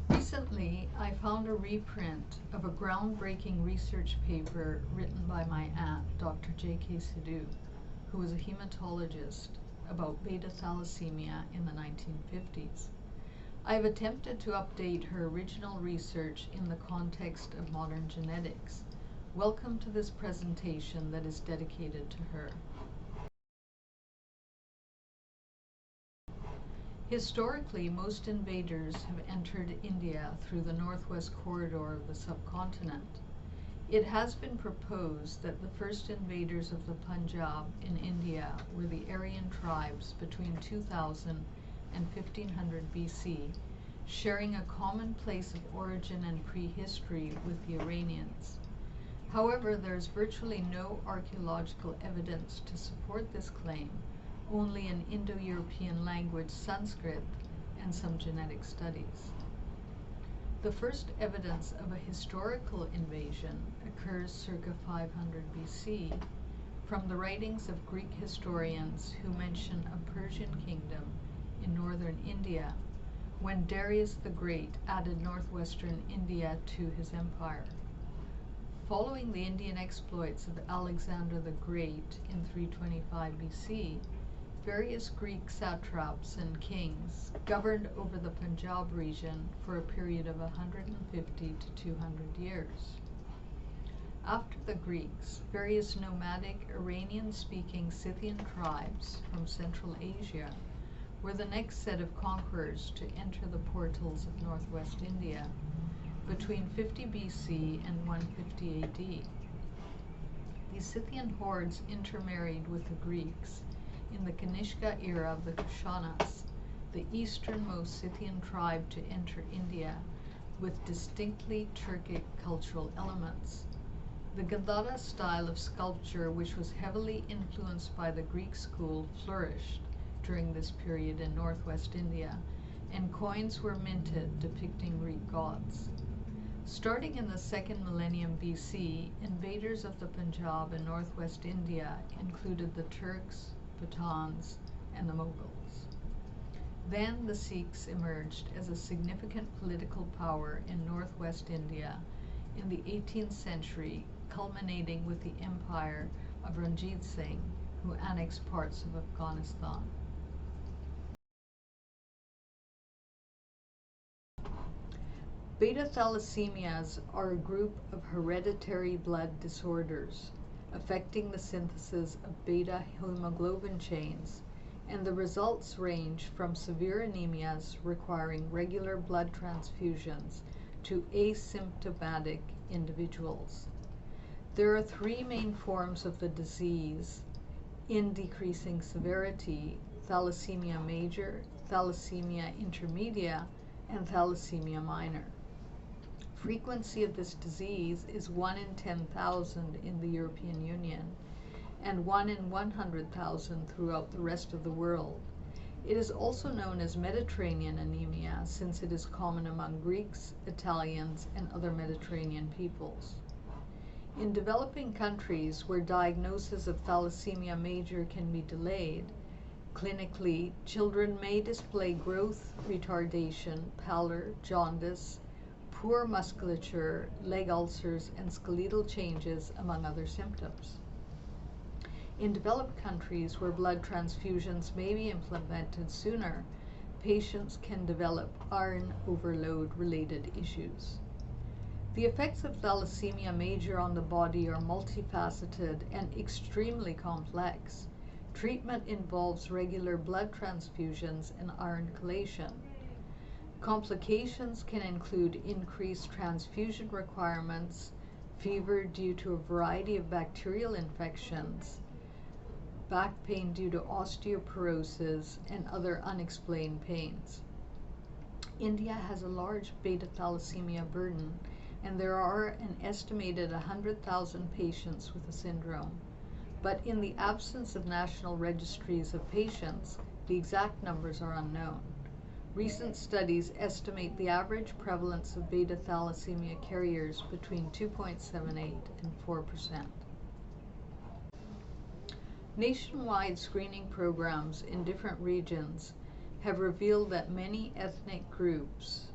Recently, I found a reprint of a groundbreaking research paper written by my aunt, Dr. J.K. Siddoo, who was a hematologist, about beta thalassemia in the 1950s. I have attempted to update her original research in the context of modern genetics. Welcome to this presentation that is dedicated to her. Historically, most invaders have entered India through the northwest corridor of the subcontinent. It has been proposed that the first invaders of the Punjab in India were the Aryan tribes between 2000 and 1500 B.C., sharing a common place of origin and prehistory with the Iranians. However, there is virtually no archaeological evidence to support this claim, only an Indo-European language, Sanskrit, and some genetic studies. The first evidence of a historical invasion occurs circa 500 BC from the writings of Greek historians who mention a Persian kingdom in northern India when Darius the Great added northwestern India to his empire. Following the Indian exploits of Alexander the Great in 325 BC, various Greek satraps and kings governed over the Punjab region for a period of 150 to 200 years. After the Greeks, various nomadic Iranian-speaking Scythian tribes from Central Asia were the next set of conquerors to enter the portals of northwest India between 50 BC and 150 AD. These Scythian hordes intermarried with the Greeks in the Kanishka era of the Kushanas, the easternmost Scythian tribe to enter India with distinctly Turkic cultural elements. The Gandhara style of sculpture, which was heavily influenced by the Greek school, flourished during this period in northwest India, and coins were minted depicting Greek gods. Starting in the second millennium BC, invaders of the Punjab and northwest India included the Turks, Pathans, and the Mughals. Then the Sikhs emerged as a significant political power in northwest India in the 18th century, culminating with the empire of Ranjit Singh, who annexed parts of Afghanistan. Beta thalassemias are a group of hereditary blood disorders affecting the synthesis of beta hemoglobin chains, and the results range from severe anemias requiring regular blood transfusions to asymptomatic individuals. There are three main forms of the disease in decreasing severity: thalassemia major, thalassemia intermedia, and thalassemia minor. Frequency of this disease is 1 in 10,000 in the European Union and 1 in 100,000 throughout the rest of the world. It is also known as Mediterranean anemia, since it is common among Greeks, Italians, and other Mediterranean peoples. In developing countries where diagnosis of thalassemia major can be delayed, clinically, children may display growth retardation, pallor, jaundice, poor musculature, leg ulcers, and skeletal changes, among other symptoms. In developed countries where blood transfusions may be implemented sooner, patients can develop iron overload-related issues. The effects of thalassemia major on the body are multifaceted and extremely complex. Treatment involves regular blood transfusions and iron chelation. Complications can include increased transfusion requirements, fever due to a variety of bacterial infections, back pain due to osteoporosis, and other unexplained pains. India has a large beta thalassemia burden, and there are an estimated 100,000 patients with the syndrome. But in the absence of national registries of patients, the exact numbers are unknown. Recent studies estimate the average prevalence of beta thalassemia carriers between 2.78 and 4%. Nationwide screening programs in different regions have revealed that many ethnic groups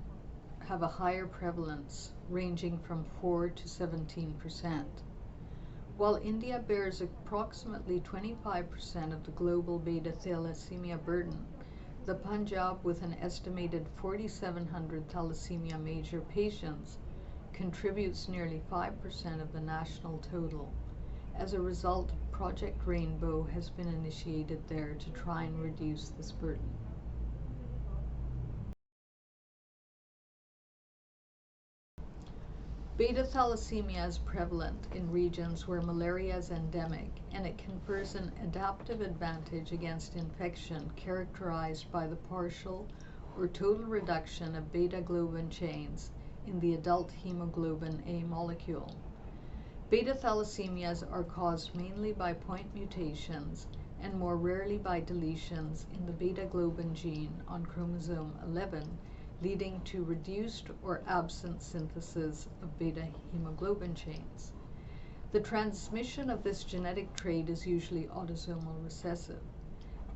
have a higher prevalence, ranging from 4 to 17%. While India bears approximately 25% of the global beta-thalassemia burden, the Punjab, with an estimated 4,700 thalassemia major patients, contributes nearly 5% of the national total. As a result, Project Rainbow has been initiated there to try and reduce this burden. Beta-thalassemia is prevalent in regions where malaria is endemic, and it confers an adaptive advantage against infection characterized by the partial or total reduction of beta-globin chains in the adult hemoglobin A molecule. Beta-thalassemias are caused mainly by point mutations and more rarely by deletions in the beta-globin gene on chromosome 11, leading to reduced or absent synthesis of beta hemoglobin chains. The transmission of this genetic trait is usually autosomal recessive.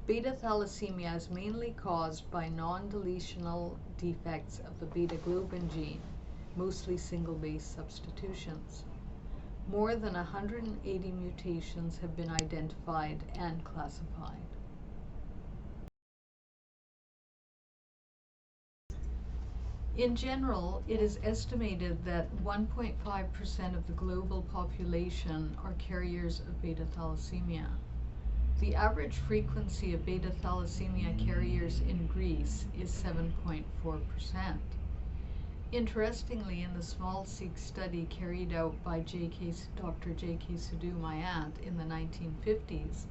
Beta thalassemia is mainly caused by non-deletional defects of the beta globin gene, mostly single-base substitutions. More than 180 mutations have been identified and classified. In general, it is estimated that 1.5% of the global population are carriers of beta thalassemia. The average frequency of beta thalassemia carriers in Greece is 7.4%. Interestingly, in the small Sikh study carried out by Dr. J.K. Siddoo, my aunt, in the 1950s,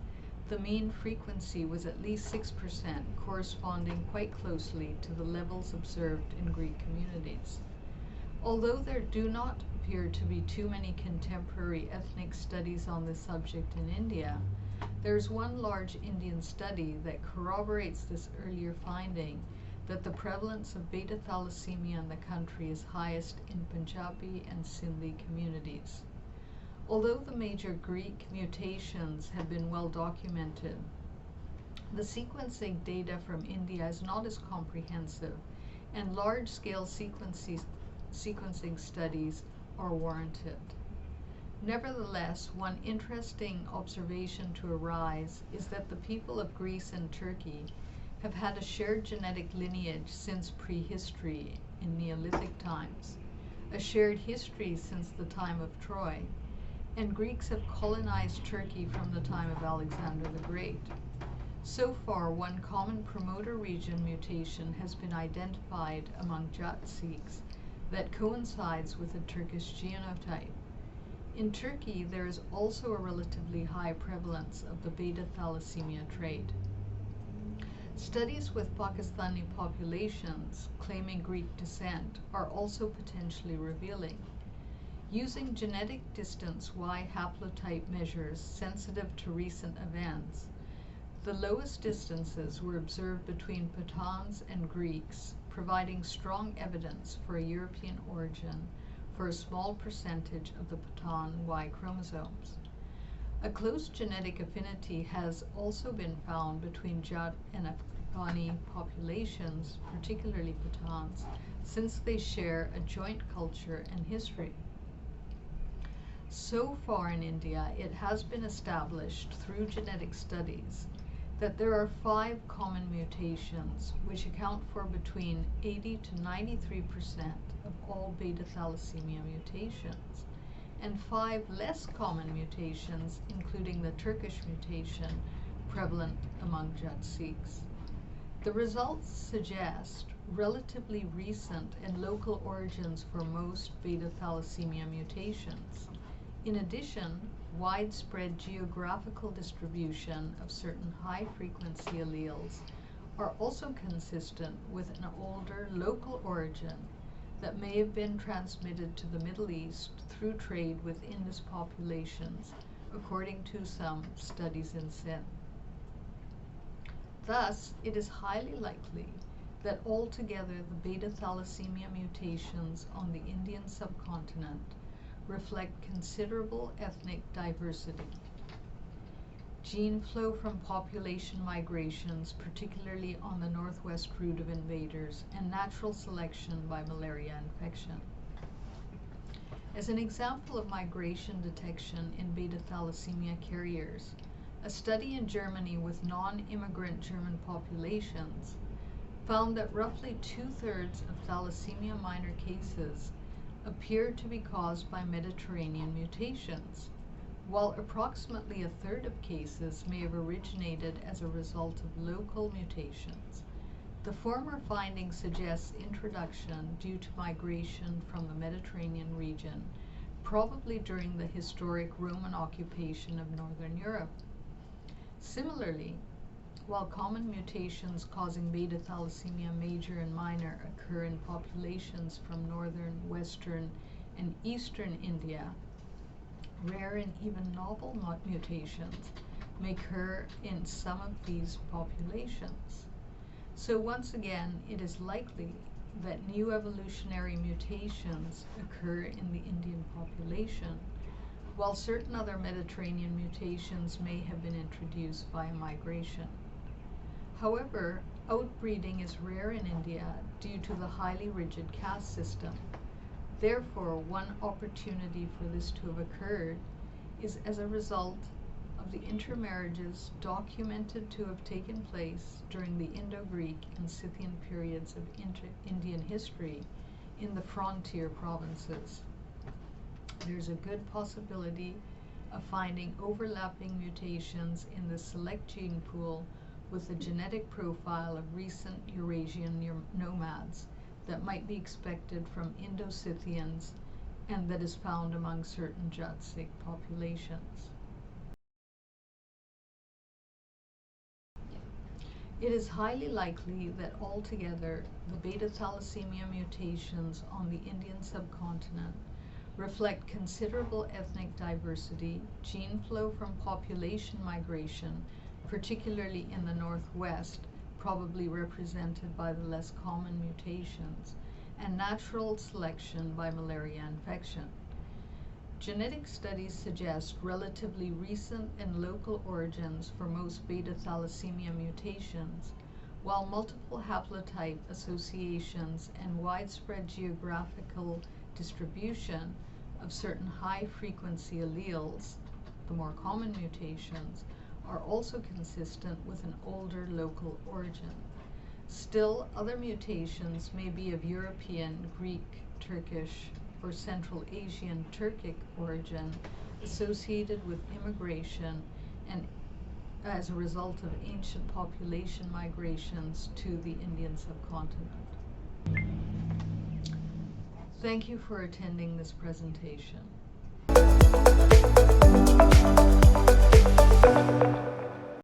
the mean frequency was at least 6%, corresponding quite closely to the levels observed in Greek communities. Although there do not appear to be too many contemporary ethnic studies on this subject in India, there is one large Indian study that corroborates this earlier finding, that the prevalence of beta thalassemia in the country is highest in Punjabi and Sindhi communities. Although the major Greek mutations have been well documented, the sequencing data from India is not as comprehensive, and large-scale sequencing studies are warranted. Nevertheless, one interesting observation to arise is that the people of Greece and Turkey have had a shared genetic lineage since prehistory in Neolithic times, a shared history since the time of Troy, and Greeks have colonized Turkey from the time of Alexander the Great. So far, one common promoter region mutation has been identified among Jat Sikhs that coincides with a Turkish genotype. In Turkey, there is also a relatively high prevalence of the beta thalassemia trait. Studies with Pakistani populations claiming Greek descent are also potentially revealing. Using genetic distance Y haplotype measures sensitive to recent events, the lowest distances were observed between Pathans and Greeks, providing strong evidence for a European origin for a small percentage of the Pathan Y chromosomes. A close genetic affinity has also been found between Jat and Afghani populations, particularly Pathans, since they share a joint culture and history. So far in India, it has been established through genetic studies that there are 5 common mutations which account for between 80 to 93% of all beta thalassemia mutations, and 5 less common mutations, including the Turkish mutation prevalent among Jat Sikhs. The results suggest relatively recent and local origins for most beta thalassemia mutations. In addition, widespread geographical distribution of certain high-frequency alleles are also consistent with an older local origin that may have been transmitted to the Middle East through trade with Indus populations, according to some studies in Sindh. Thus, it is highly likely that altogether the beta thalassemia mutations on the Indian subcontinent reflect considerable ethnic diversity. gene flow from population migrations, particularly on the northwest route of invaders, and natural selection by malaria infection. As an example of migration detection in beta-thalassemia carriers, a study in Germany with non-immigrant German populations found that roughly 2/3 of thalassemia minor cases appeared to be caused by Mediterranean mutations, while approximately 1/3 of cases may have originated as a result of local mutations. The former finding suggests introduction due to migration from the Mediterranean region, probably during the historic Roman occupation of Northern Europe. Similarly, while common mutations causing beta-thalassemia major and minor occur in populations from northern, western, and eastern India, rare and even novel mutations may occur in some of these populations. So once again, it is likely that new evolutionary mutations occur in the Indian population, while certain other Mediterranean mutations may have been introduced via migration. However, outbreeding is rare in India due to the highly rigid caste system. Therefore, one opportunity for this to have occurred is as a result of the intermarriages documented to have taken place during the Indo-Greek and Scythian periods of Indian history in the frontier provinces. There's a good possibility of finding overlapping mutations in the select gene pool with the genetic profile of recent Eurasian nomads that might be expected from Indo-Scythians and that is found among certain Jat-Sikh populations. It is highly likely that altogether the beta-thalassemia mutations on the Indian subcontinent reflect considerable ethnic diversity, gene flow from population migration, particularly in the northwest, probably represented by the less common mutations, and natural selection by malaria infection. Genetic studies suggest relatively recent and local origins for most beta-thalassemia mutations, while multiple haplotype associations and widespread geographical distribution of certain high-frequency alleles, the more common mutations, are also consistent with an older local origin. Still, other mutations may be of European, Greek, Turkish, or Central Asian Turkic origin associated with immigration and as a result of ancient population migrations to the Indian subcontinent. Thank you for attending this presentation.